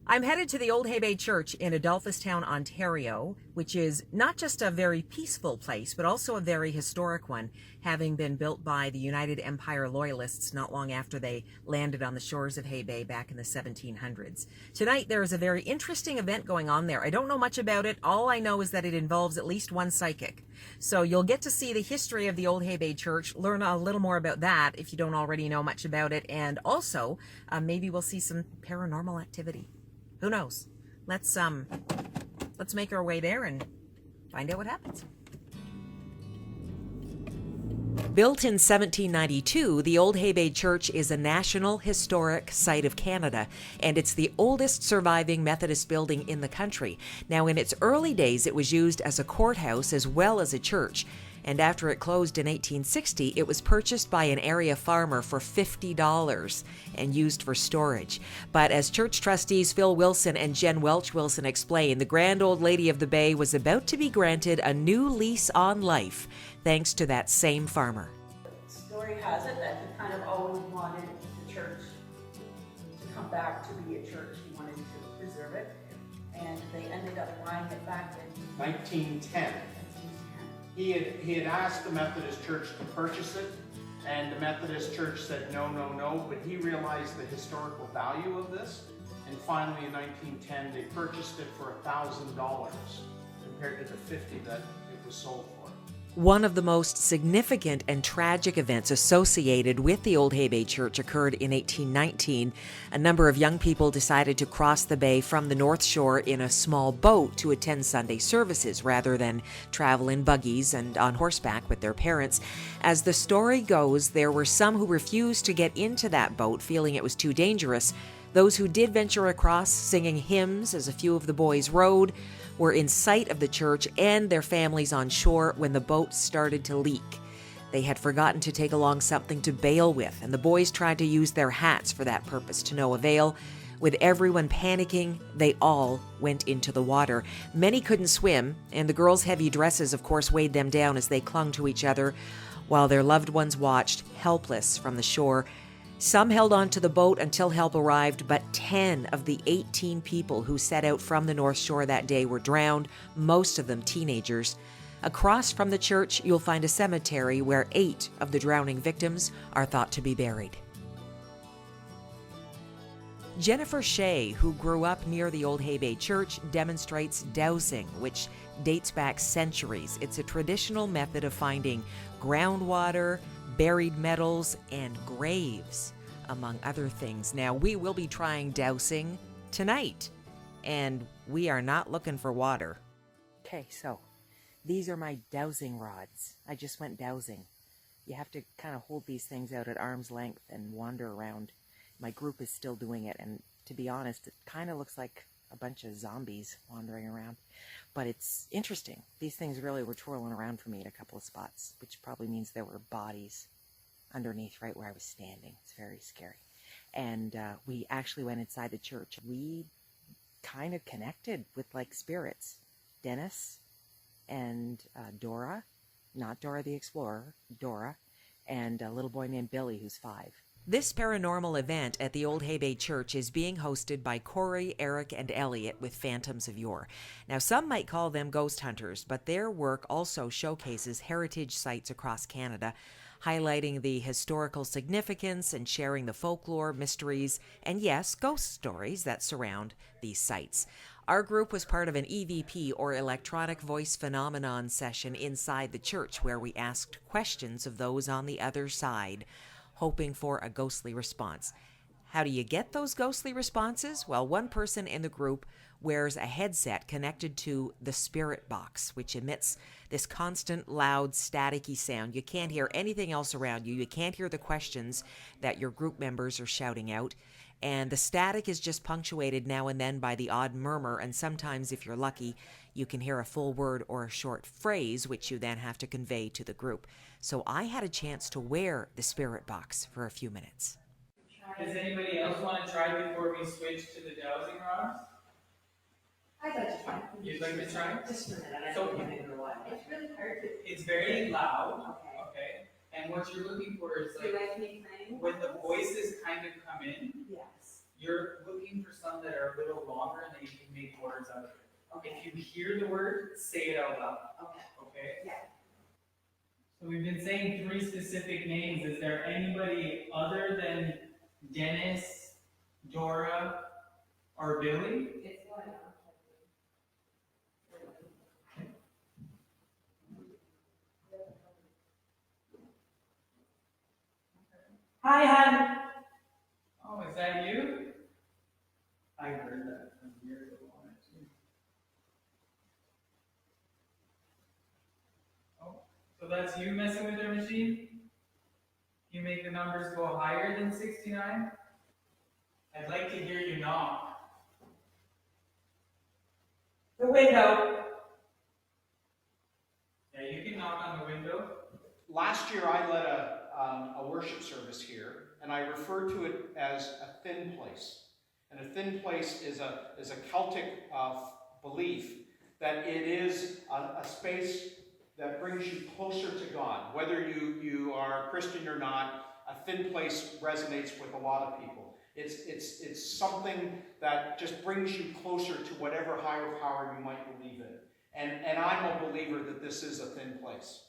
I'm headed to the Old Haybay Church in Adolphustown, Ontario, which is not just a very peaceful place, but also a very historic one, having been built by the United Empire Loyalists not long after they landed on the shores of Haybay back in the 1700s. Tonight there is a very interesting event going on there. I don't know much about it. All I know is that it involves at least one psychic. So you'll get to see the history of the Old Haybay Church, learn a little more about that if you don't already know much about it, and also maybe we'll see some paranormal activity. Who knows? Let's make our way there and find out what happens. Built in 1792, the Old Haybay Church is a National Historic Site of Canada, and it's the oldest surviving Methodist building in the country. Now, in its early days, it was used as a courthouse as well as a church, and after it closed in 1860, it was purchased by an area farmer for $50 and used for storage. But as church trustees Phil Wilson and Jen Welch Wilson explain, the Grand Old Lady of the Bay was about to be granted a new lease on life thanks to that same farmer. The story has it that he kind of always wanted the church to come back to be a church. He wanted to preserve it, and they ended up buying it back in 1910. He had asked the Methodist Church to purchase it, and the Methodist Church said no, no, no, but he realized the historical value of this, and finally in 1910 they purchased it for $1,000 compared to the $50 that it was sold for. One of the most significant and tragic events associated with the Old Haybay Church occurred in 1819. A number of young people decided to cross the bay from the North Shore in a small boat to attend Sunday services rather than travel in buggies and on horseback with their parents. As the story goes, there were some who refused to get into that boat, feeling it was too dangerous. Those who did venture across, singing hymns as a few of the boys rowed, were in sight of the church and their families on shore when the boat started to leak. They had forgotten to take along something to bail with, and the boys tried to use their hats for that purpose to no avail. With everyone panicking, they all went into the water. Many couldn't swim, and the girls' heavy dresses, of course, weighed them down as they clung to each other, while their loved ones watched, helpless, from the shore. Some held on to the boat until help arrived, but 10 of the 18 people who set out from the North Shore that day were drowned, most of them teenagers. Across from the church, you'll find a cemetery where 8 of the drowning victims are thought to be buried. Jennifer Shea, who grew up near the Old Haybay Church, demonstrates dowsing, which dates back centuries. It's a traditional method of finding groundwater, buried metals, and graves, among other things. Now, we will be trying dowsing tonight, and we are not looking for water. Okay, so these are my dowsing rods. I just went dowsing. You have to kind of hold these things out at arm's length and wander around. My group is still doing it, and to be honest, it kind of looks like a bunch of zombies wandering around. But it's interesting. These things really were twirling around for me in a couple of spots, which probably means there were bodies underneath right where I was standing. It's very scary. And we actually went inside the church. We kind of connected with like spirits. Dennis and Dora, not Dora the Explorer, Dora, and a little boy named Billy who's 5. This paranormal event at the Old Haybay Church is being hosted by Corey, Eric, and Elliot with Phantoms of Yore. Now, some might call them ghost hunters, but their work also showcases heritage sites across Canada, highlighting the historical significance and sharing the folklore, mysteries, and yes, ghost stories that surround these sites. Our group was part of an EVP, or electronic voice phenomenon, session inside the church where we asked questions of those on the other side, hoping for a ghostly response. How do you get those ghostly responses? Well, one person in the group wears a headset connected to the spirit box, which emits this constant, loud, staticky sound. You can't hear anything else around you. You can't hear the questions that your group members are shouting out. And the static is just punctuated now and then by the odd murmur, and sometimes, if you're lucky, you can hear a full word or a short phrase, which you then have to convey to the group. So I had a chance to wear the spirit box for a few minutes. Does anybody else want to try before we switch to the dowsing rods? I'd like to try. You'd like to try? Just for a minute. So- It's really hard to. It's very loud, Okay. okay? And what you're looking for is Do you like like me playing? when the voices kind of come in, Yes. you're looking for some that are a little longer and then you can make words out of it. Okay, If you hear the word, say it out loud, okay. okay? Yeah. So we've been saying 3 specific names. Is there anybody other than Dennis, Dora, or Billy? It's one. Hi, hon. Oh, is that you? I heard that from years ago on it too. Oh, so that's you messing with their machine? You make the numbers go higher than 69? I'd like to hear you knock. The window. Yeah, you can knock on the window. Last year I led a worship service here, and I referred to it as a thin place. And a thin place is a Celtic belief that it is a space that brings you closer to God. Whether you are Christian or not, a thin place resonates with a lot of people. It's something that just brings you closer to whatever higher power you might believe in. And I'm a believer that this is a thin place.